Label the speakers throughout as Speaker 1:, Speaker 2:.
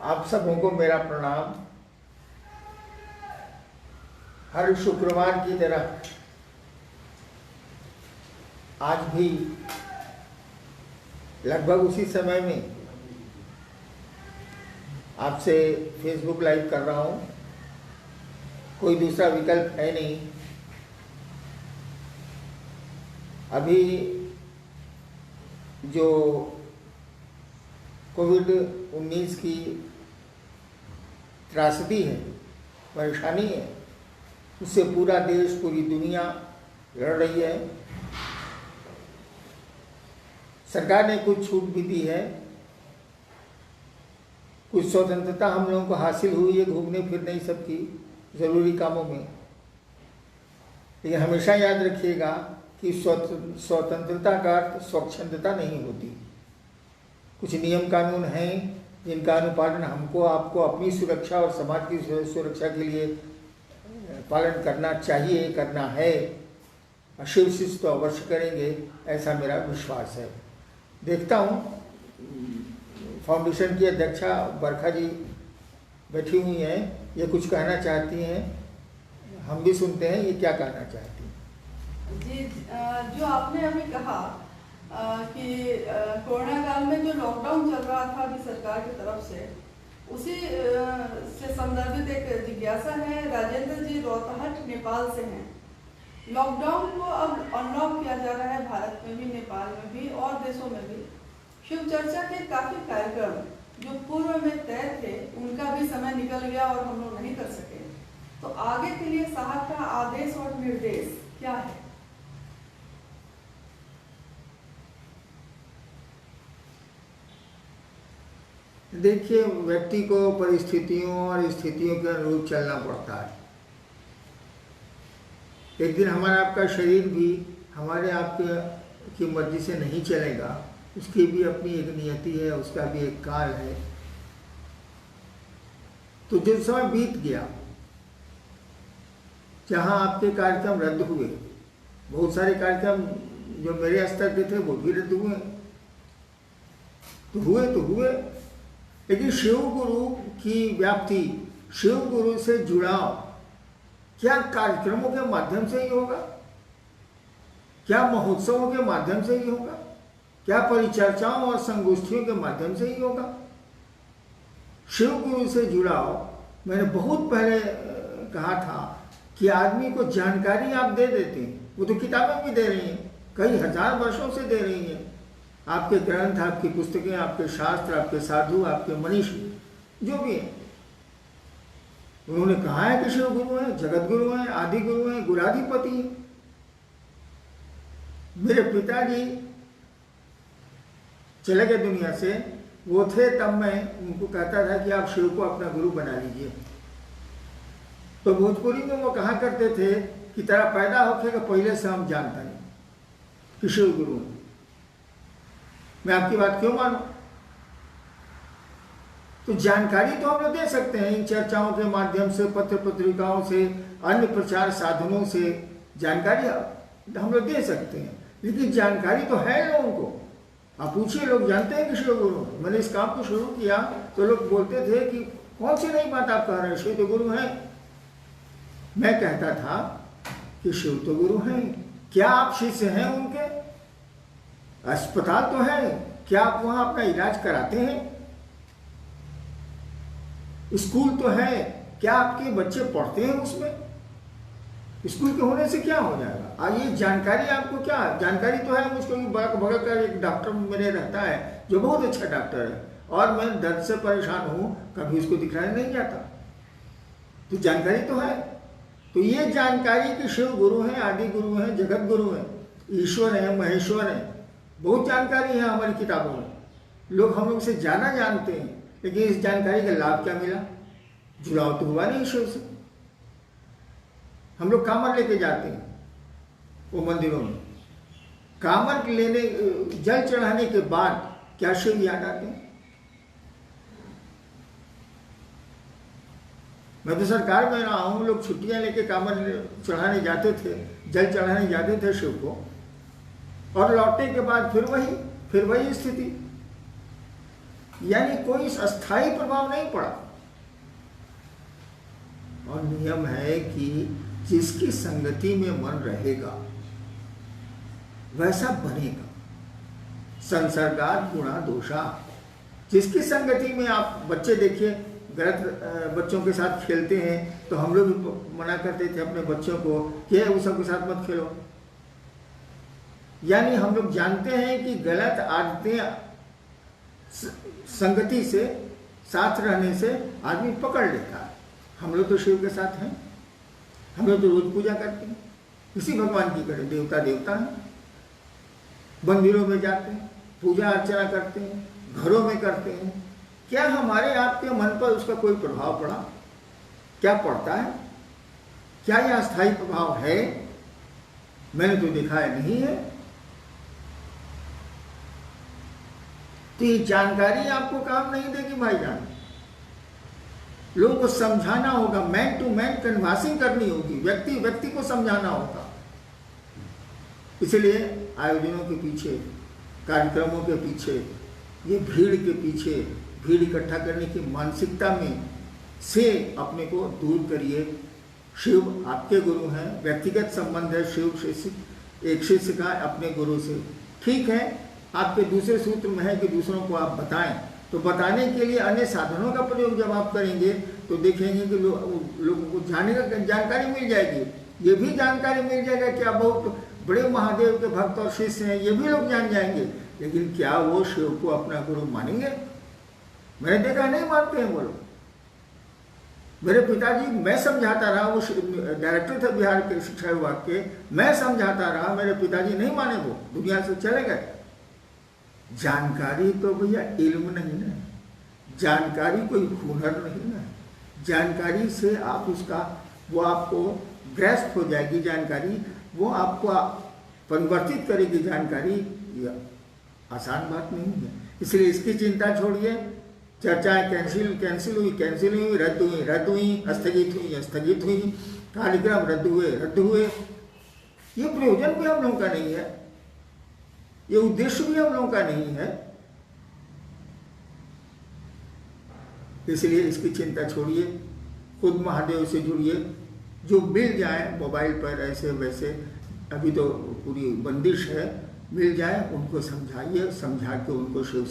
Speaker 1: आप सबों को मेरा प्रणाम। हर शुक्रवार की तरह आज भी लगभग उसी समय में आपसे फेसबुक लाइव कर रहा हूँ। कोई दूसरा विकल्प है नहीं। अभी जो कोविड-19 की त्रासदी है, परेशानी है, उससे पूरा देश, पूरी दुनिया लड़ रही है। सरकार ने कुछ छूट भी दी है, कुछ स्वतंत्रता हम लोगों को हासिल हुई है घूमने फिरने सबकी ज़रूरी कामों में। लेकिन हमेशा याद रखिएगा कि स्वतंत्रता का अर्थ स्वच्छंदता नहीं होती। कुछ नियम कानून हैं जिनका अनुपालन हमको, आपको अपनी सुरक्षा और समाज की सुरक्षा के लिए पालन करना चाहिए, करना है। शिवशिष्ट तो अवश्य करेंगे, ऐसा मेरा विश्वास है। देखता हूँ फाउंडेशन की अध्यक्षा बरखा जी बैठी हुई हैं, ये कुछ कहना चाहती हैं। हम भी सुनते हैं ये क्या कहना चाहती हैं।
Speaker 2: जी, जो आपने अभी कहा कि कोरोना काल में जो लॉकडाउन चल रहा था अभी सरकार की तरफ से, उसी से संदर्भित एक जिज्ञासा है। राजेंद्र जी रोहतहट नेपाल से हैं। लॉकडाउन को अब अनलॉक किया जा रहा है, भारत में भी, नेपाल में भी और देशों में भी। शिव चर्चा के काफी कार्यक्रम जो पूर्व में तय थे, उनका भी समय निकल गया और हम लोग नहीं कर सके। तो आगे के लिए साहब का आदेश और निर्देश क्या है?
Speaker 1: देखिए, व्यक्ति को परिस्थितियों और स्थितियों के अनुरूप चलना पड़ता है। एक दिन हमारा आपका शरीर भी हमारे आपके की मर्जी से नहीं चलेगा, उसकी भी अपनी एक नियति है, उसका भी एक काल है। तो जो समय बीत गया, जहाँ आपके कार्यक्रम रद्द हुए, बहुत सारे कार्यक्रम जो मेरे स्तर के थे वो भी रद्द हुए, तो हुए। लेकिन शिव गुरु की व्याप्ति, शिव गुरु से जुड़ाव क्या कार्यक्रमों के माध्यम से ही होगा? क्या महोत्सवों के माध्यम से ही होगा? क्या परिचर्चाओं और संगोष्ठियों के माध्यम से ही होगा? शिव गुरु से जुड़ाव, मैंने बहुत पहले कहा था कि आदमी को जानकारी आप दे देते हैं, वो तो किताबें भी दे रही हैं, कई हजार वर्षों से दे रही हैं। आपके ग्रंथ, आपकी पुस्तकें, आपके शास्त्र, आपके साधु, आपके मनीषी जो भी है, उन्होंने कहा है कि शिव गुरु है, जगत गुरु है, आदि गुरु है, गुराधिपति है। मेरे पिताजी चले गए दुनिया से, वो थे तब मैं उनको कहता था कि आप शिव को अपना गुरु बना लीजिए। तो भोजपुरी में वो कहा करते थे कि तेरा पैदा होके पहले से हम जानते नहीं कि शिव गुरु है। मैं आपकी बात क्यों मानूं? तो जानकारी तो हम लोग दे सकते हैं इन चर्चाओं के माध्यम से, पत्र पत्रिकाओं से, अन्य प्रचार साधनों से जानकारी हम लोग दे सकते हैं। लेकिन जानकारी तो है लोगों को। आप पूछिए, लोग जानते हैं कि शिव गुरु है। मैंने इस काम को शुरू किया तो लोग बोलते थे कि कौन सी नई बात आप कह रहे हैं, शिव तो गुरु है। मैं कहता था कि शिव तो गुरु हैं। क्या आप शिष्य हैं उनके? अस्पताल तो है, क्या आप वहां अपना इलाज कराते हैं? स्कूल तो है, क्या आपके बच्चे पढ़ते हैं उसमें? स्कूल के होने से क्या हो जाएगा? ये जानकारी आपको क्या? जानकारी तो है मुझको बगल का एक डॉक्टर मेरे रहता है जो बहुत अच्छा डॉक्टर है, और मैं दर्द से परेशान हूँ, कभी उसको दिखलाने नहीं जाता। तो जानकारी तो है। तो ये जानकारी कि शिव गुरु हैं, आदि गुरु हैं, जगत गुरु हैं, ईश्वर हैं, महेश्वर हैं, बहुत जानकारी है हमारी किताबों में। लोग हम लोग से ज़्यादा जानते हैं, लेकिन इस जानकारी का लाभ क्या मिला? जुड़ाव तो हुआ नहीं ईश्वर से। हम लोग कामर लेके जाते हैं वो मंदिरों में, कामर लेने, जल चढ़ाने के बाद क्या शिव याद आते हैं? मैं तो सरकार में रहा हूँ, लोग छुट्टियां लेके कामर चढ़ाने जाते थे, जल चढ़ाने जाते थे शिव को, और लौटने के बाद फिर वही स्थिति। यानी कोई अस्थाई प्रभाव नहीं पड़ा। और नियम है कि जिसकी संगति में मन रहेगा वैसा बनेगा। संसर्गात् गुणा दोषा। जिसकी संगति में आप बच्चे देखिए, गलत बच्चों के साथ खेलते हैं तो हम लोग भी मना करते थे अपने बच्चों को कि वो सबके साथ मत खेलो। यानी हम लोग जानते हैं कि गलत आदतें संगति से, साथ रहने से आदमी पकड़ लेता है। हम लोग तो शिव के साथ हैं, हम लोग तो रोज पूजा करते हैं, किसी भगवान की करें, देवता देवता हैं, मंदिरों में जाते हैं, पूजा अर्चना करते हैं, घरों में करते हैं। क्या हमारे आपके मन पर उसका कोई प्रभाव पड़ा? क्या पड़ता है? क्या यह अस्थायी प्रभाव है? मैंने तो देखा है नहीं है। तो ये जानकारी आपको काम नहीं देगी भाईजान। लोगों को समझाना होगा, मैन टू मैन कन्वर्सिंग करनी होगी, व्यक्ति व्यक्ति को समझाना होगा। इसलिए आयोजनों के पीछे, कार्यक्रमों के पीछे, ये भीड़ के पीछे, भीड़ इकट्ठा करने की मानसिकता में से अपने को दूर करिए। शिव आपके गुरु हैं, व्यक्तिगत संबंध है शिव से, एक शिष्य का अपने गुरु से। ठीक है, आपके दूसरे सूत्र में है कि दूसरों को आप बताएं, तो बताने के लिए अन्य साधनों का प्रयोग जब आप करेंगे तो देखेंगे कि लोगों को जानकारी मिल जाएगी। ये भी जानकारी मिल जाएगा कि आप बहुत बड़े महादेव के भक्त और शिष्य हैं, ये भी लोग जान जाएंगे। लेकिन क्या वो शिव को अपना गुरु मानेंगे? मैंने देखा नहीं मानते हैं वो लोग। मेरे पिताजी, मैं समझाता रहा, वो डायरेक्टर थे बिहार के शिक्षा विभाग के, मैं समझाता रहा, मेरे पिताजी नहीं माने, वो दुनिया से चले गए। जानकारी तो भैया इल्म नहीं है, जानकारी कोई हुनर नहीं है। जानकारी से आप उसका, वो आपको ग्रस्त हो जाएगी जानकारी, वो आपको परिवर्तित करेगी जानकारी। ये आसान बात नहीं है। इसलिए इसकी चिंता छोड़िए। चर्चाएं कैंसिल हुई, रद्द हुई, स्थगित हुई, कार्यक्रम रद्द हुए। ये प्रयोजन भी हम लोगों का नहीं है, ये उद्देश्य भी हम लोगों का नहीं है। इसलिए इसकी चिंता छोड़िए, खुद महादेव से जुड़िए। जो मिल जाए मोबाइल पर ऐसे वैसे, अभी तो पूरी बंदिश है, मिल जाए उनको समझाइए, समझा के उनको शिव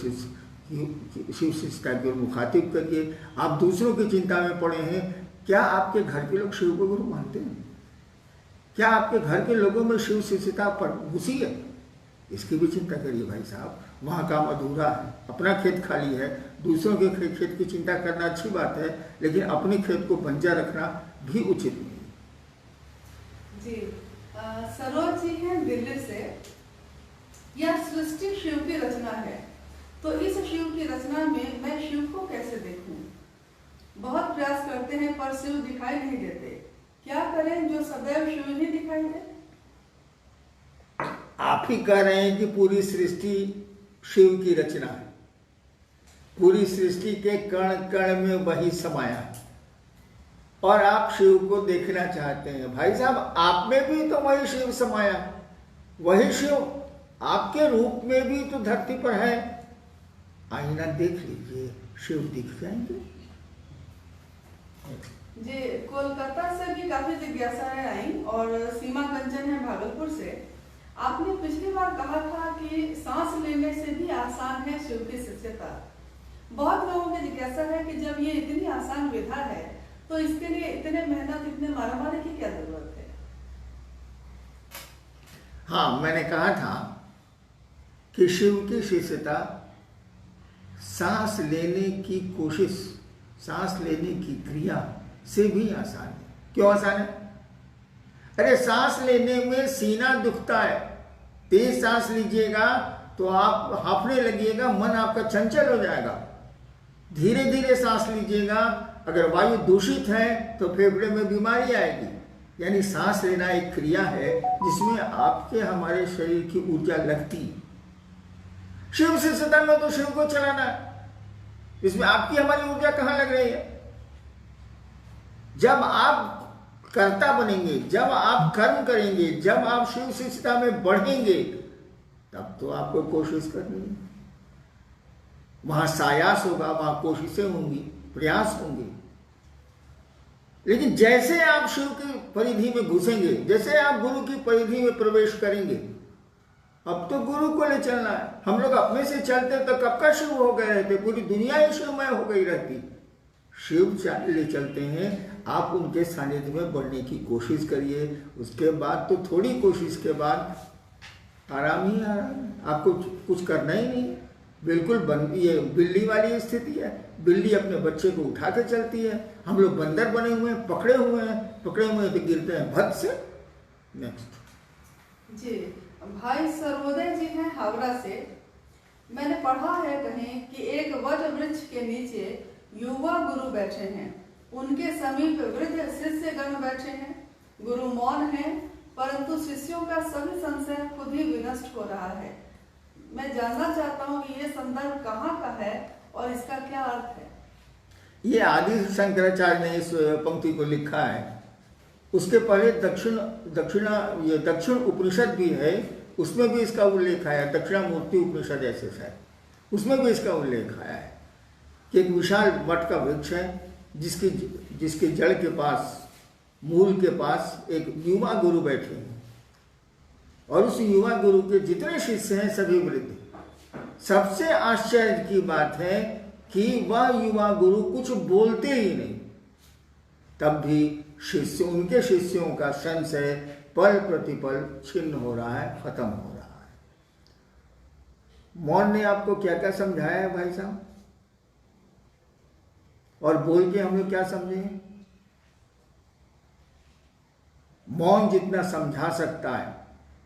Speaker 1: शिष्यता के मुखातिब करिए। आप दूसरों की चिंता में पड़े हैं। क्या आपके घर के लोग शिव को गुरु मानते हैं? क्या आपके घर के लोगों में शिव शिष्यता पर घुसी है? इसकी भी चिंता करिए भाई साहब। वहाँ काम अधूरा है, अपना खेत खाली है। दूसरों के खेत की चिंता करना अच्छी बात है, लेकिन अपने खेत को बंजर रखना भी उचित नहीं
Speaker 2: जी। सरोज जी हैं दिल्ली से। यह सृष्टि शिव की रचना है, तो इस शिव की रचना में मैं शिव को कैसे देखूं? बहुत प्रयास करते हैं पर शिव दिखाई नहीं देते। क्या करें जो सदैव शिव ही दिखाई दे?
Speaker 1: आप ही कह रहे हैं कि पूरी सृष्टि शिव की रचना है, पूरी सृष्टि के कण कण में वही समाया है, और आप शिव को देखना चाहते हैं। भाई साहब, आप में भी तो वही शिव समाया, वही शिव आपके रूप में भी तो धरती पर है। आईना देख लीजिए, शिव दिख जाएंगे।
Speaker 2: जी, कोलकाता से भी काफी जिज्ञासाएं आई, और सीमा कंचन है भागलपुर से। आपने पिछली बार कहा था कि सांस लेने से भी आसान है शिव की शिष्यता। बहुत लोगों की जिज्ञासा है कि जब ये इतनी आसान विधा है तो इसके लिए इतने मेहनत, इतने मारामारी की क्या जरूरत है?
Speaker 1: हाँ, मैंने कहा था कि शिव की शिष्यता सांस लेने की कोशिश, सांस लेने की क्रिया से भी आसान है। क्यों आसान है? अरे सांस लेने में सीना दुखता है, तेज सांस लीजिएगा तो आप हांफने लगिएगा, मन आपका चंचल हो जाएगा। धीरे धीरे सांस लीजिएगा, अगर वायु दूषित है तो फेफड़े में बीमारी आएगी। यानी सांस लेना एक क्रिया है जिसमें आपके हमारे शरीर की ऊर्जा लगती। शिव शिष्यता में तो शिव को चलाना है, इसमें आपकी हमारी ऊर्जा कहाँ लग रही है? जब आप कर्ता बनेंगे, जब आप कर्म करेंगे, जब आप शिव शिष्यता में बढ़ेंगे, तब तो आपको कोशिश करनी है। वहां सायास होगा, वहां कोशिशें होंगी, प्रयास होंगे। लेकिन जैसे आप शिव की परिधि में घुसेंगे, जैसे आप गुरु की परिधि में प्रवेश करेंगे, अब तो गुरु को ले चलना है। हम लोग अपने से चलते तो कब का शिव हो गए रहते, पूरी दुनिया ही शिवमय हो गई रहती। शिव ले चलते हैं, आप उनके सानिध्य में बढ़ने की कोशिश करिए। उसके बाद तो थोड़ी कोशिश के बाद आराम ही आराम, आपको कुछ करना ही नहीं। बिल्कुल ये बिल्ली वाली स्थिति है। बिल्ली अपने बच्चे को उठा के चलती है, हम लोग बंदर बने हुए हैं, पकड़े हुए हैं तो गिरते हैं भद से। नेक्स्ट
Speaker 2: जी, भाई सर्वोदय जी हैं हावड़ा से। मैंने पढ़ा है कहीं कि एक वट वृक्ष के नीचे युवा गुरु बैठे हैं, उनके समीप वृद्ध शिष्यगण बैठे हैं। गुरु मौन हैं, परंतु शिष्यों का सभी संशय खुद ही विनष्ट हो रहा है। मैं जानना चाहता हूँ कि ये संदर्भ कहाँ का है और इसका क्या अर्थ है।
Speaker 1: ये आदि शंकराचार्य ने इस पंक्ति को लिखा है। उसके पहले दक्षिण उपनिषद भी है, उसमें भी इसका उल्लेख आया। दक्षिणामूर्ति उपनिषद ऐसे है, उसमें भी इसका उल्लेख आया है कि एक विशाल वट का वृक्ष है, जिसके जड़ के पास, मूल के पास एक युवा गुरु बैठे हैं, और उस युवा गुरु के जितने शिष्य हैं सभी वृद्ध। सबसे आश्चर्य की बात है कि वह युवा गुरु कुछ बोलते ही नहीं, तब भी उनके शिष्यों का संशय पल प्रतिपल छिन्न हो रहा है, खत्म हो रहा है। मौन ने आपको क्या क्या समझाया है भाई साहब, और बोल के हम लोग क्या समझे? मौन जितना समझा सकता है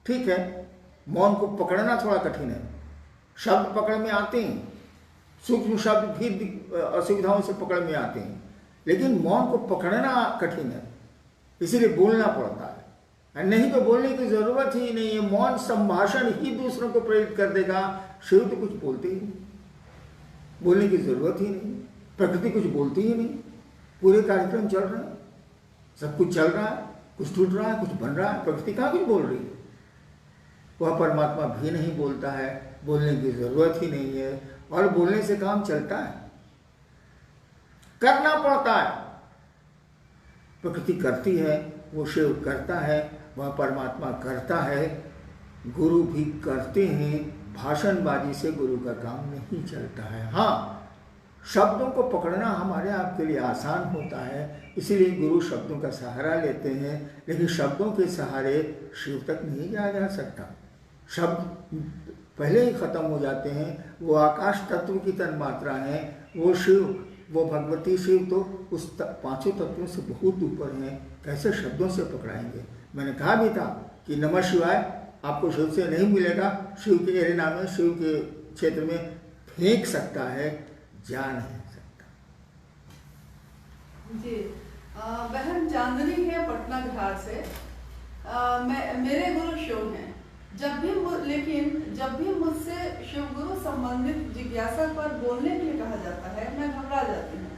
Speaker 1: ठीक है, मौन को पकड़ना थोड़ा कठिन है। शब्द पकड़ में आते हैं, सूक्ष्म शब्द भी असुविधाओं से पकड़ में आते हैं, लेकिन मौन को पकड़ना कठिन है, इसीलिए बोलना पड़ता है। नहीं तो बोलने की जरूरत ही नहीं है, मौन संभाषण ही दूसरों को प्रेरित कर देगा। शिव तो कुछ बोलते ही नहीं, बोलने की जरूरत ही नहीं, प्रकृति कुछ बोलती ही नहीं। पूरे कार्यक्रम चल रहा है, सब कुछ चल रहा है, कुछ टूट रहा है, कुछ बन रहा है, प्रकृति कहाँ कुछ बोल रही है। वह परमात्मा भी नहीं बोलता है, बोलने की जरूरत ही नहीं है, और बोलने से काम चलता है, करना पड़ता है। प्रकृति करती है, वो शिव करता है, वह परमात्मा करता है, गुरु भी करते हैं। भाषणबाजी से गुरु का काम नहीं चलता है। हाँ, शब्दों को पकड़ना हमारे आपके लिए आसान होता है, इसीलिए गुरु शब्दों का सहारा लेते हैं, लेकिन शब्दों के सहारे शिव तक नहीं जाया जा सकता। शब्द पहले ही खत्म हो जाते हैं। वो आकाश तत्व की तन्मात्रा है, वो शिव, वो भगवती शिव तो उस पांचों तत्वों से बहुत ऊपर हैं, कैसे शब्दों से पकड़ाएंगे। मैंने कहा भी था कि नमः शिवाय आपको शिव से नहीं मिलेगा, शिव के एरिना में, शिव के क्षेत्र में फेंक सकता है, जा नहीं सकता।
Speaker 2: जी, बहन चांदनी है पटना घाट से। मेरे गुरु शिव हैं, लेकिन जब भी मुझसे शिवगुरु संबंधित जिज्ञासा पर बोलने के लिए कहा जाता है, मैं घबरा जाती हूँ।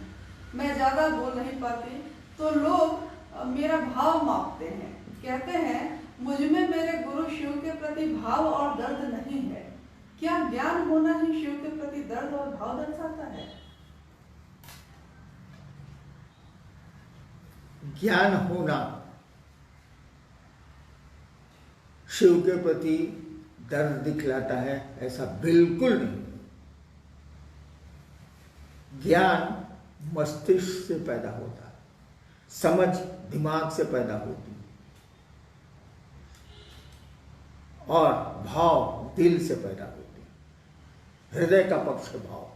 Speaker 2: मैं ज़्यादा बोल नहीं पाती, तो लोग मेरा भाव मापते हैं, कहते हैं मुझ में मेरे गुरु शिव के प्रति भाव और दर्द नहीं है। क्या ज्ञान होना ही शिव के प्रति दर्द और भाव दर्शाता है?
Speaker 1: ज्ञान होना शिव के प्रति दर्द दिखलाता है, ऐसा बिल्कुल नहीं। ज्ञान मस्तिष्क से पैदा होता है, समझ दिमाग से पैदा होती है, और भाव दिल से पैदा होते हैं, हृदय का पक्ष भाव।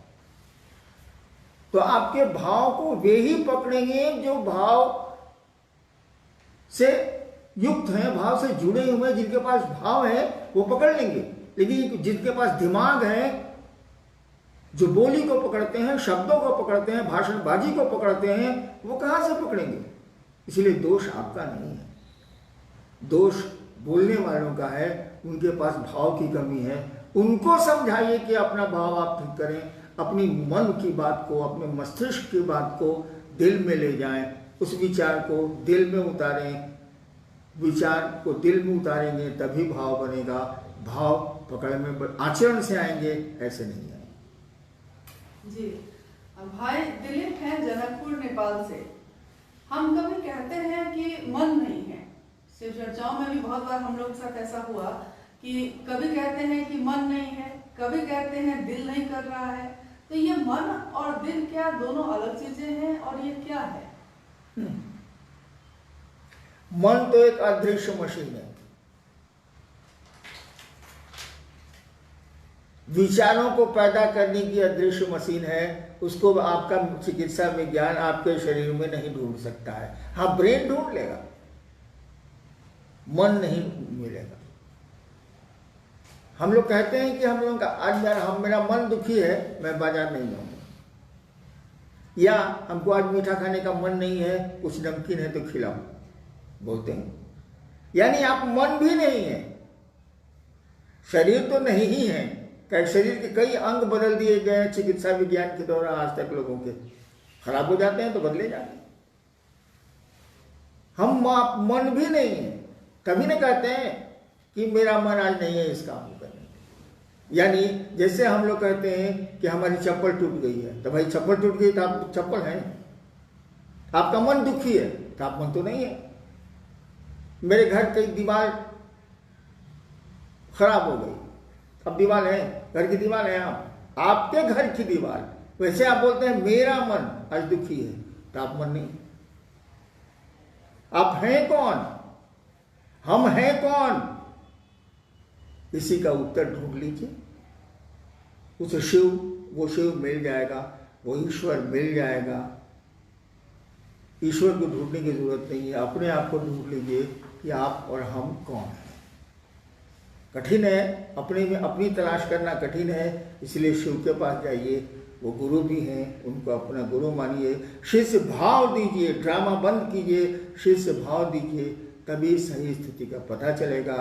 Speaker 1: तो आपके भाव को वे ही पकड़ेंगे जो भाव से युक्त हैं, भाव से जुड़े हुए हैं। जिनके पास भाव है वो पकड़ लेंगे, लेकिन जिनके पास दिमाग है, जो बोली को पकड़ते हैं, शब्दों को पकड़ते हैं, भाषणबाजी को पकड़ते हैं, वो कहां से पकड़ेंगे। इसलिए दोष आपका नहीं है, दोष बोलने वालों का है, उनके पास भाव की कमी है। उनको समझाइए कि अपना भाव आप ठीक करें, अपनी मन की बात को, अपने मस्तिष्क की बात को दिल में ले जाएं, उस विचार को दिल में उतारें। विचार को दिल में उतारेंगे तभी भाव बनेगा। भाव पकड़ में आचरण से आएंगे, ऐसे नहीं आएंगे।
Speaker 2: जी, भाई दिलीप हैं जनकपुर नेपाल से। हम कभी कहते हैं कि मन नहीं है, शिव चर्चाओं में भी बहुत बार हम लोग के साथ ऐसा हुआ कि कभी कहते हैं कि मन नहीं है, कभी कहते हैं दिल नहीं कर रहा है। तो ये मन और दिल क्या दोनों अलग चीजें हैं और ये क्या है?
Speaker 1: मन तो एक अदृश्य मशीन है, विचारों को पैदा करने की अदृश्य मशीन है। उसको आपका चिकित्सा विज्ञान आपके शरीर में नहीं ढूंढ सकता है। हाँ, ब्रेन ढूंढ लेगा, मन नहीं मिलेगा। हम लोग कहते हैं कि हम लोगों का आज मेरा मन दुखी है, मैं बाजार नहीं जाऊंगा, या हमको आज मीठा खाने का मन नहीं है, कुछ नमकीन है तो खिलाओ, बोलते हैं। यानी आप मन भी नहीं है, शरीर तो नहीं ही है। शरीर के कई अंग बदल दिए गए हैं चिकित्सा विज्ञान के द्वारा आज तक। लोगों के खराब हो जाते हैं तो बदले जाते हैं। हम मन भी नहीं है, तभी ना कहते हैं कि मेरा मन आज नहीं है इस काम को करने। यानी जैसे हम लोग कहते हैं कि हमारी चप्पल टूट गई है, तो भाई चप्पल टूट गई तो आप चप्पल है। आपका मन दुखी है तो आप मन तो नहीं है। मेरे घर की दीवार खराब हो गई, अब दीवार है, घर की दीवार है, आपके घर की दीवार। वैसे आप बोलते हैं मेरा मन आज दुखी है, तो आप मन नहीं। आप हैं कौन, हम हैं कौन, इसी का उत्तर ढूंढ लीजिए। उस शिव, वो शिव मिल जाएगा, वो ईश्वर मिल जाएगा। ईश्वर को ढूंढने की जरूरत नहीं है, अपने आप को ढूंढ लीजिए कि आप और हम कौन हैं। कठिन है, अपने में अपनी तलाश करना कठिन है, इसलिए शिव के पास जाइए। वो गुरु भी हैं, उनको अपना गुरु मानिए, शिष्य भाव दीजिए, ड्रामा बंद कीजिए, शिष्य भाव दीजिए, तभी सही स्थिति का पता चलेगा।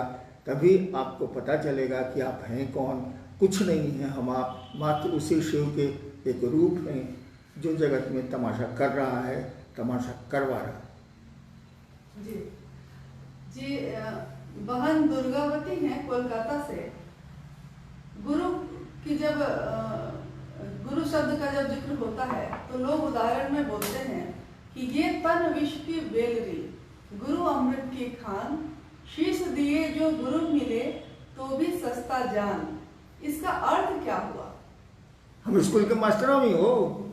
Speaker 1: तभी आपको पता चलेगा कि आप हैं कौन। कुछ नहीं है हम आप, मात्र उसी शिव के एक रूप हैं जो जगत में तमाशा कर रहा है, तमाशा करवा रहा है।
Speaker 2: जी जी, बहन दुर्गावती हैं कोलकाता से। गुरु की जब गुरु शब्द का जब जिक्र होता है तो लोग उदाहरण में बोलते हैं कि ये तन विष की बेलरी, गुरु अमृत की खान, शीश दिए जो गुरु मिले तो भी सस्ता जान। इसका अर्थ क्या हुआ?
Speaker 1: हम स्कूल के मास्टरों में हो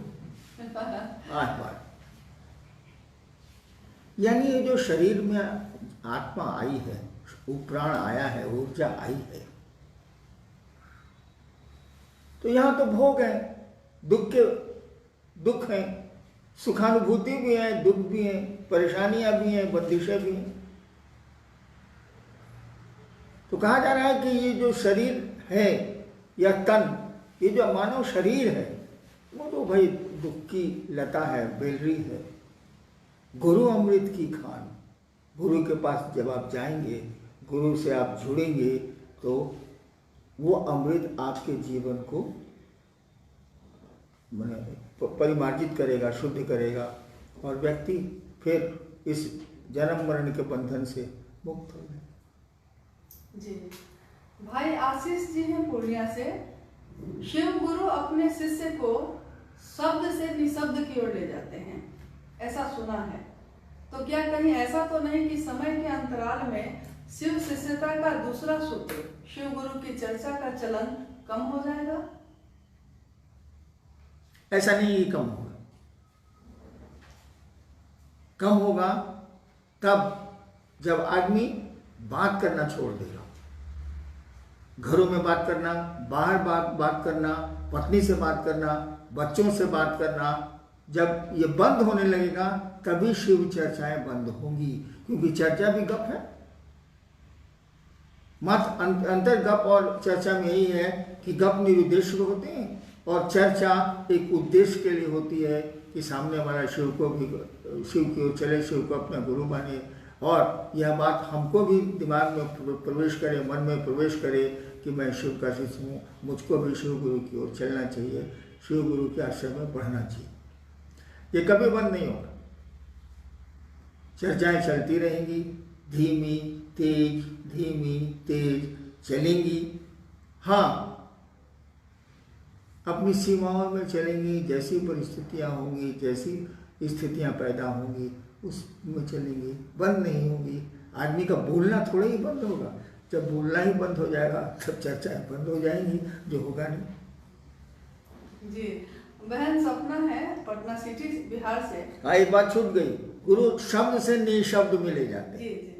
Speaker 1: यानी ये जो शरीर में आत्मा आई है, वो प्राण आया है, ऊर्जा आई है, तो यहां तो भोग है, दुख है, सुखानुभूति भी है, दुख भी है, परेशानियां भी हैं, बंदिशें भी हैं। तो कहा जा रहा है कि ये जो शरीर है या तन, ये जो मानव शरीर है, वो तो भाई दुख की लता है, बेलरी है। गुरु अमृत की खान, गुरु के पास जब आप जाएंगे, गुरु से आप जुड़ेंगे, तो वो अमृत आपके जीवन को परिमार्जित करेगा, शुद्ध करेगा, और व्यक्ति फिर इस जन्म मरण के बंधन से मुक्त हो जाए।
Speaker 2: जी, भाई आशीष जी हैं पूर्णिया से। शिव गुरु अपने शिष्य को शब्द से निशब्द की ओर ले जाते हैं, ऐसा सुना है। तो क्या कहीं ऐसा तो नहीं कि समय के अंतराल में शिव शिष्यता का दूसरा सूत्र, शिव गुरु की चर्चा का चलन कम हो जाएगा?
Speaker 1: ऐसा नहीं, ये कम होगा। कम होगा तब जब आदमी बात करना छोड़ देगा। घरों में बात करना, बाहर बात करना, पत्नी से बात करना, बच्चों से बात करना, जब ये बंद होने लगेगा तभी शिव चर्चाएं बंद होंगी। क्योंकि चर्चा भी गप है, मात्र अंतर गप और चर्चा में यही है कि गप निरुद्देश्य होते हैं और चर्चा एक उद्देश्य के लिए होती है कि सामने वाला शिव की ओर चले, शिव को अपना गुरु माने, और यह बात हमको भी दिमाग में प्रवेश करे, मन में प्रवेश करे कि मैं शिव का शिष्य हूँ, मुझको भी शिव गुरु की ओर चलना चाहिए, शिव गुरु के आश्रम में पढ़ना चाहिए। ये कभी बंद नहीं होगा, चर्चाएं चलती रहेंगी, धीमी तेज चलेंगी। हाँ, अपनी सीमाओं में चलेंगी, जैसी परिस्थितियाँ होंगी, जैसी स्थितियाँ पैदा होंगी उसमें चलेंगी, बंद नहीं होंगी। आदमी का बोलना थोड़ा ही बंद होगा, जब बोलना ही बंद हो जाएगा तब चर्चाएं बंद हो जाएंगी, जो होगा नहीं।
Speaker 2: जी, बहन सपना है पटना सिटी बिहार से।
Speaker 1: हाँ, एक बात छूट गई, गुरु शब्द से निशब्द में ले जाते हैं।
Speaker 2: जी जी।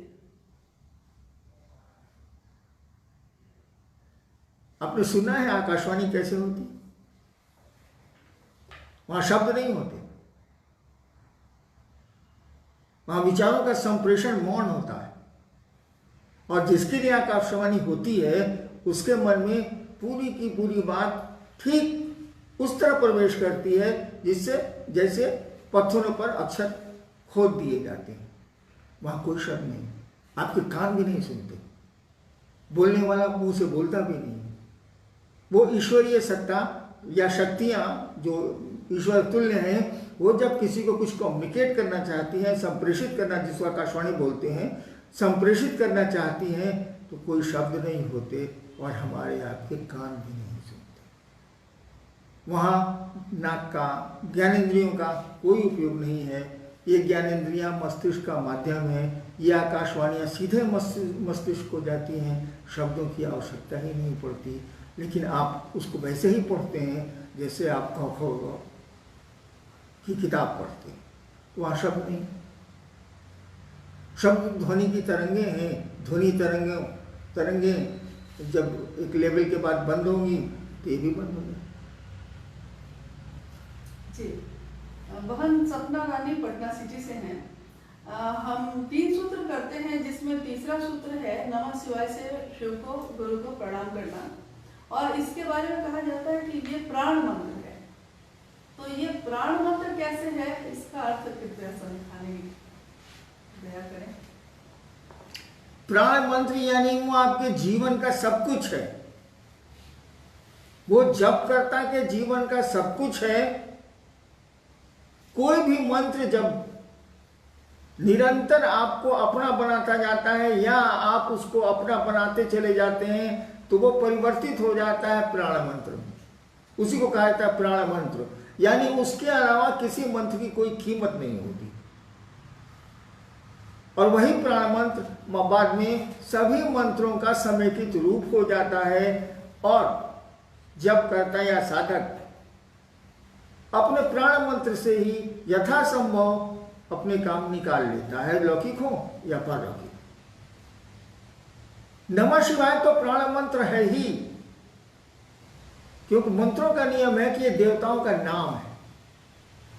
Speaker 1: आपने सुना है आकाशवाणी कैसे होती? वहां शब्द नहीं होते, वहां विचारों का संप्रेषण मौन होता है, और जिसके लिए आकाशवाणी होती है उसके मन में पूरी की पूरी बात ठीक उस तरह प्रवेश करती है जिससे जैसे पत्थरों पर अक्षर खोद दिए जाते हैं। वहां कोई शब्द नहीं, आपके कान भी नहीं सुनते, बोलने वाला मुंह से बोलता भी नहीं। वो ईश्वरीय सत्ता या शक्तियां जो ईश्वर तुल्य हैं, वो जब किसी को कुछ कम्युनिकेट करना चाहती हैं, संप्रेषित करना, जिसको आकाशवाणी बोलते हैं, संप्रेषित करना चाहती हैं, तो कोई शब्द नहीं होते और हमारे आपके कान भी नहीं सुनते। वहाँ नाक का, ज्ञानेंद्रियों का कोई उपयोग नहीं है। ये ज्ञानेंद्रियाँ मस्तिष्क का माध्यम है, ये आकाशवाणियाँ सीधे मस्तिष्क को जाती हैं, शब्दों की आवश्यकता ही नहीं पड़ती। लेकिन आप उसको वैसे ही पढ़ते हैं जैसे आप क की किताब पढ़ते हैं, वहाँ शब्द नहीं। शब्द ध्वनि की तरंगे हैं, ध्वनि तरंगे जब एक लेवल के बाद बंद होंगी तो ये भी बंद हो जाए।
Speaker 2: जी, बहन सपना रानी पटना सिटी से हैं। हम 3 सूत्र करते हैं, जिसमें तीसरा सूत्र है नमः शिवाय से शिव को, गुरु को प्रणाम करना, और इसके बारे में कहा जाता है कि ये प्राण मंत्र है। तो ये प्राण मंत्र कैसे है, इसका अर्थ कृपया समझाने की दया करें।
Speaker 1: प्राण मंत्र यानी वो आपके जीवन का सब कुछ है, वो जपकर्ता के जीवन का सब कुछ है। कोई भी मंत्र जब निरंतर आपको अपना बनाता जाता है या आप उसको अपना बनाते चले जाते हैं तो वो परिवर्तित हो जाता है प्राण मंत्र में। उसी को कहा जाता है प्राण मंत्र, यानी उसके अलावा किसी मंत्र की कोई कीमत नहीं होती। और वही प्राण मंत्र बाद में सभी मंत्रों का समेकित रूप हो जाता है, और जब करता या साधक अपने प्राण मंत्र से ही यथासंभव अपने काम निकाल लेता है, लौकिक हो या पारलौकिक। नमः शिवाय तो प्राण मंत्र है ही, क्योंकि मंत्रों का नियम है कि ये देवताओं का नाम है।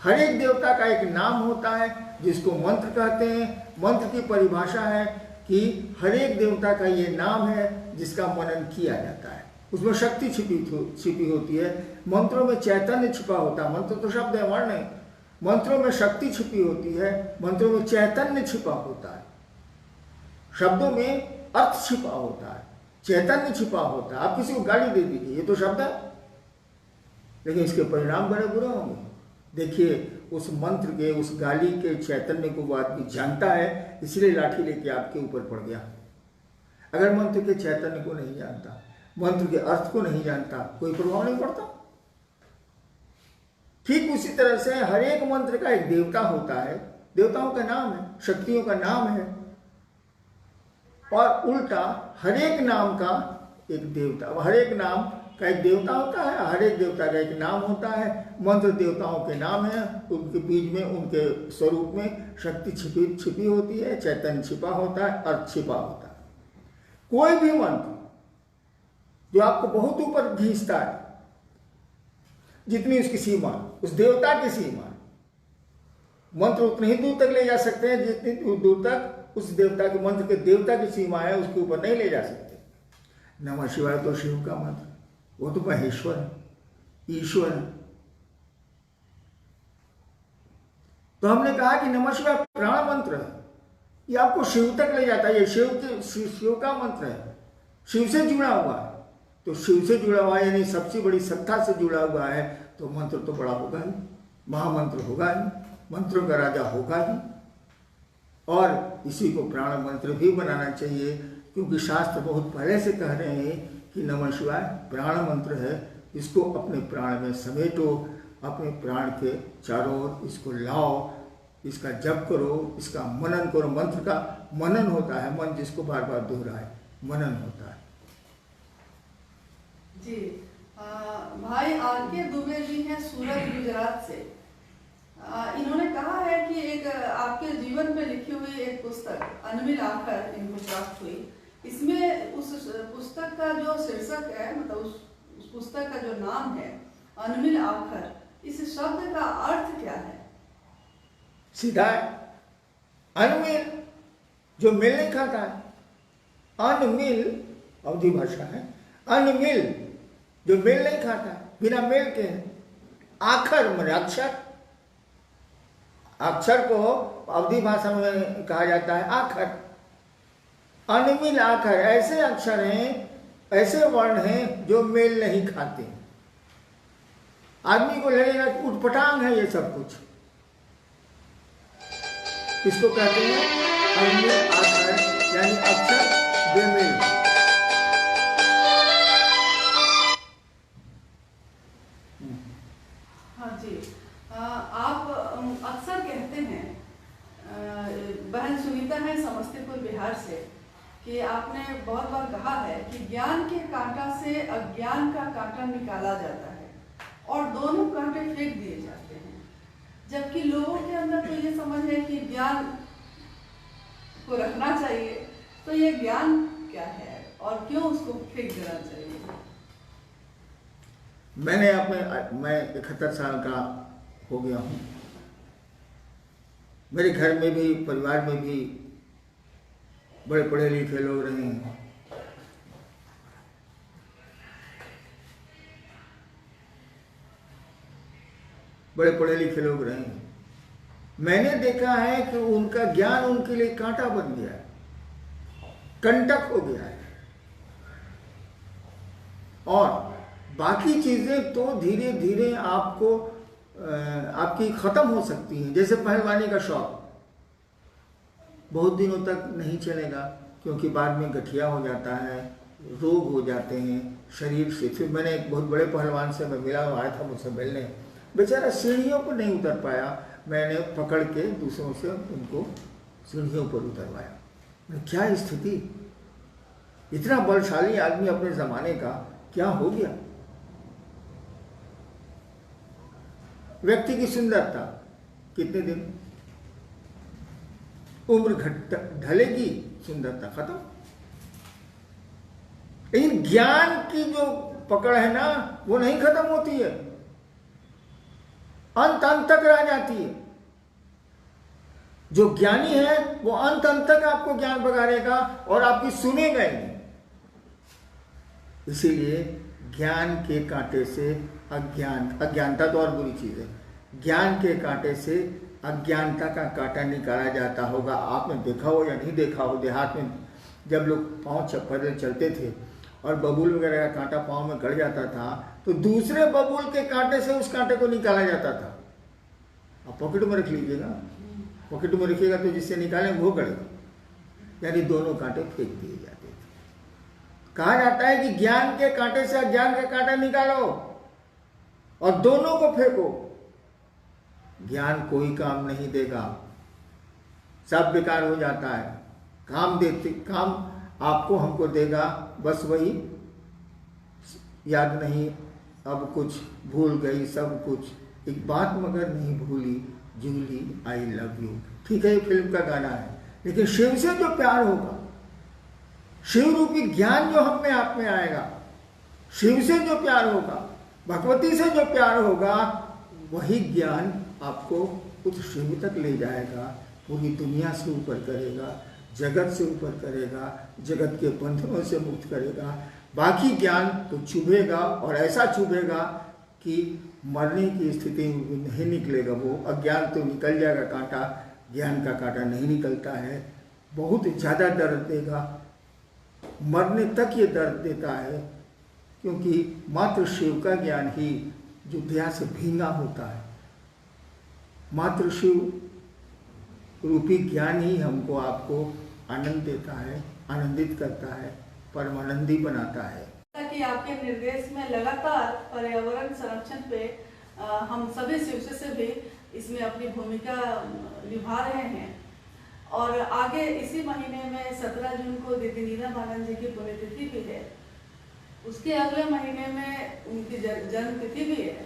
Speaker 1: हर एक देवता का एक नाम होता है जिसको मंत्र कहते हैं। मंत्र की परिभाषा है कि हर एक देवता का ये नाम है जिसका मनन किया जाता है। उसमें शक्ति छिपी होती है। मंत्रों में चैतन्य छिपा होता है। मंत्र तो शब्द है, वर्ण है। मंत्रों में शक्ति छिपी होती है, मंत्रों में चैतन्य छिपा होता है। शब्दों में अर्थ छिपा होता है, चैतन्य छिपा होता है। आप किसी को गाली दे दीजिए, ये तो शब्द है, लेकिन इसके परिणाम बड़े बुरे होंगे। देखिए, उस मंत्र के, उस गाली के चैतन्य को वो आदमी जानता है, इसलिए लाठी लेके आपके ऊपर पड़ गया। अगर मंत्र के चैतन्य को नहीं जानता, मंत्र के अर्थ को नहीं जानता, कोई प्रभाव नहीं पड़ता। ठीक उसी तरह से हर एक मंत्र का एक देवता होता है, देवताओं का नाम है, शक्तियों का नाम है, और उल्टा हर एक नाम का एक देवता, हर एक नाम का एक देवता होता है, हर एक देवता का एक नाम होता है। मंत्र देवताओं के नाम है, उनके बीच में, उनके स्वरूप में शक्ति छिपी होती है, चैतन्य छिपा होता है, अर्थ छिपा होता है। कोई भी मंत्र जो आपको बहुत ऊपर खींचता है, जितनी उसकी सीमा, उस देवता की सीमा, मंत्र उतनी ही दूर तक ले जा सकते हैं जितनी दूर तक उस देवता के, मंत्र के देवता की सीमा है, उसके ऊपर नहीं ले जा सकते। नमः शिवाय तो शिव का मंत्र, वो तो महेश्वर है, ईश्वर है। तो हमने कहा कि नमः शिवाय प्राण मंत्र है, ये आपको शिव तक ले जाता है। ये शिव का मंत्र है, शिव से जुड़ा हुआ है। तो शिव से जुड़ा हुआ है यानी सबसे बड़ी सत्ता से जुड़ा हुआ है, तो मंत्र तो बड़ा होगा ही, महामंत्र होगा ही, मंत्रों का राजा होगा ही। और इसी को प्राण मंत्र भी बनाना चाहिए, क्योंकि शास्त्र बहुत पहले से कह रहे हैं कि नमः शिवाय प्राण मंत्र है। इसको अपने प्राण में समेटो, अपने प्राण के चारों ओर इसको लाओ, इसका जप करो, इसका मनन करो। मंत्र का मनन होता है, मन जिसको बार बार दोहराए, मनन होता है।
Speaker 2: जी भाई आर.के. दुबे जी हैं सूरत, गुजरात से। इन्होंने कहा है कि एक आपके जीवन पे लिखी हुई एक पुस्तक अनमिल आखर इनको प्राप्त हुई। इसमें उस पुस्तक का जो शीर्षक है, मतलब उस पुस्तक का जो नाम है अनमिल आखर, इस शब्द का अर्थ क्या है?
Speaker 1: सीधा है, अनमिल जो मेल नहीं खाता है। अनमिल अवधी भाषा है, अनमिल जो मेल नहीं खाता है, बिना मेल के है। आखर माने अक्षर, अक्षर को अवधी भाषा में कहा जाता है आखर। अनमिल आखर ऐसे अक्षर हैं, ऐसे वर्ण हैं जो मेल नहीं खाते। आदमी को लगेगा उटपटांग है ये सब कुछ। इसको कहते हैं अनमिल आखर, यानी अक्षर बेमेल।
Speaker 2: हाँ जी, आप अक्सर कहते हैं, बहन सुनीता है समस्तीपुर बिहार से, कि आपने बहुत बार कहा है कि ज्ञान के कांटा से अज्ञान का कांटा निकाला जाता है और दोनों कांटे फेंक दिए जाते हैं। जबकि लोगों के अंदर तो ये समझ है कि ज्ञान को रखना चाहिए, तो ये ज्ञान क्या है और क्यों उसको फेंक देना चाहिए?
Speaker 1: मैं 71 साल का हो गया हूँ। मेरे घर में भी, परिवार में भी बड़े पढ़े लिखे लोग रहे हैं। बड़े पढ़े लिखे लोग रहे हैं। मैंने देखा है कि उनका ज्ञान उनके लिए कांटा बन गया है, कंटक हो गया है, और बाकी चीजें तो धीरे धीरे आपको आपकी खत्म हो सकती हैं। जैसे पहलवानी का शौक बहुत दिनों तक नहीं चलेगा, क्योंकि बाद में गठिया हो जाता है, रोग हो जाते हैं शरीर से। फिर मैंने एक बहुत बड़े पहलवान से मैं मिला, आया था मुझसे मिलने, बेचारा सीढ़ियों पर नहीं उतर पाया। मैंने पकड़ के दूसरों से उनको सीढ़ियों पर उतरवाया। मैंने क्या स्थिति, इतना बलशाली आदमी अपने जमाने का क्या हो गया। व्यक्ति की सुंदरता कितने दिन, उम्र ढलेगी, सुंदरता खत्म। लेकिन ज्ञान की जो पकड़ है ना, वो नहीं खत्म होती है, अंत तक रह जाती है। जो ज्ञानी है वो अंत तक आपको ज्ञान बगाड़ेगा और आपकी सुनेगा ही नहीं। इसीलिए ज्ञान के कांटे से अज्ञानता तो और बुरी चीज है, ज्ञान के कांटे से अज्ञानता का कांटा निकाला जाता होगा। आपने देखा हो या नहीं देखा हो, देहात में जब लोग पाँव पैदल चलते थे और बबूल वगैरह का कांटा पाँव में गड़ जाता था, तो दूसरे बबूल के कांटे से उस कांटे को निकाला जाता था। आप पॉकेट में रख लीजिएगा, पॉकेट में रखिएगा तो जिससे निकालें वो गड़ेगा, यानी दोनों कांटे फेंक दिए जाते थे। कहा जाता है कि ज्ञान के कांटे से अज्ञान का कांटा निकालो और दोनों को फेंको। ज्ञान कोई काम नहीं देगा, सब बेकार हो जाता है। काम आपको हमको देगा बस वही, याद नहीं अब कुछ, भूल गई सब कुछ, एक बात मगर नहीं भूली, जूली आई लव यू। ठीक है, ये फिल्म का गाना है, लेकिन शिव से जो प्यार होगा, शिव रूपी ज्ञान जो हम में आप में आएगा, शिव से जो प्यार होगा, भगवती से जो प्यार होगा, वही ज्ञान आपको उस शिव तक ले जाएगा, पूरी दुनिया से ऊपर करेगा, जगत से ऊपर करेगा, जगत के बंधनों से मुक्त करेगा। बाकी ज्ञान तो चुभेगा, और ऐसा चुभेगा कि मरने की स्थिति में नहीं निकलेगा। वो अज्ञान तो निकल जाएगा कांटा, ज्ञान का कांटा नहीं निकलता है, बहुत ज़्यादा दर्द देगा, मरने तक ये दर्द देता है। क्योंकि मात्र शिव का ज्ञान ही जो दया से भींगा होता है, मात्र शिव रूपी ज्ञान ही हमको आपको आनंद देता है, आनंदित करता है, परमानंदी बनाता है।
Speaker 2: कि कि आपके निर्देश में लगातार पर्यावरण संरक्षण पे हम सभी शिवसे से भी इसमें अपनी भूमिका निभा रहे हैं। और आगे इसी महीने में 17 जून को दीदी नीनामानंद जी की पुण्यतिथि भी है, उसके अगले महीने में उनकी जन्म तिथि भी है।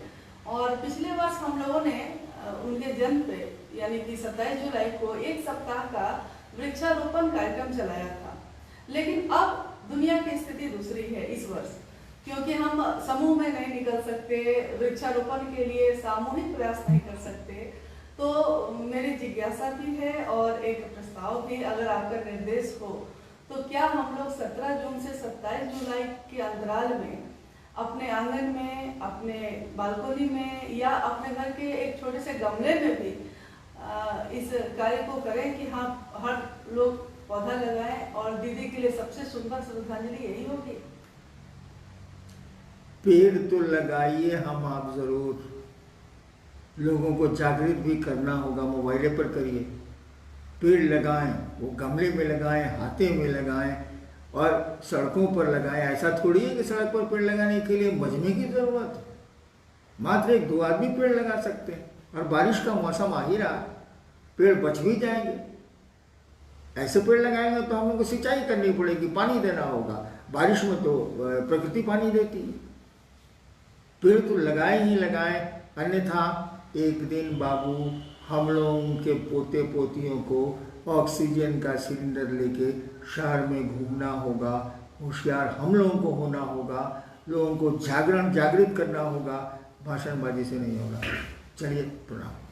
Speaker 2: और पिछले वर्ष हम लोगों ने उनके जन्म पे यानी कि 27 जुलाई को एक सप्ताह का वृक्षारोपण कार्यक्रम चलाया था। लेकिन अब दुनिया की स्थिति दूसरी है इस वर्ष, क्योंकि हम समूह में नहीं निकल सकते, वृक्षारोपण के लिए सामूहिक प्रयास नहीं कर सकते। तो मेरी जिज्ञासा भी है और एक प्रस्ताव भी, अगर आपका निर्देश हो तो क्या हम लोग 17 जून से 27 जुलाई के अंतराल में अपने आंगन में, अपने बालकोनी में या अपने घर के एक छोटे से गमले में भी इस कार्य को करें कि हाँ, हर लोग पौधा लगाएं और दीदी के लिए सबसे सुंदर श्रद्धांजलि यही होगी।
Speaker 1: पेड़ तो लगाइए हम आप जरूर, लोगों को जागृत भी करना होगा, मोबाइल पर करिए। पेड़ लगाएं, वो गमले में लगाएं, हाथे में लगाएं और सड़कों पर लगाएं। ऐसा थोड़ी है कि सड़क पर पेड़ लगाने के लिए मजमे की जरूरत है, मात्र 1-2 आदमी पेड़ लगा सकते हैं। और बारिश का मौसम आ ही रहा, पेड़ बच भी जाएंगे। ऐसे पेड़ लगाएंगे तो हम लोग को सिंचाई करनी पड़ेगी, पानी देना होगा। बारिश में तो प्रकृति पानी देती है। पेड़ तो लगाए ही लगाए, अन्यथा एक दिन बाबू हम लोगों के पोते पोतियों को ऑक्सीजन का सिलेंडर लेके शहर में घूमना होगा। होशियार हम लोगों को होना होगा, लोगों को जागृत करना होगा, भाषणबाजी से नहीं होगा। चलिए, प्रणाम।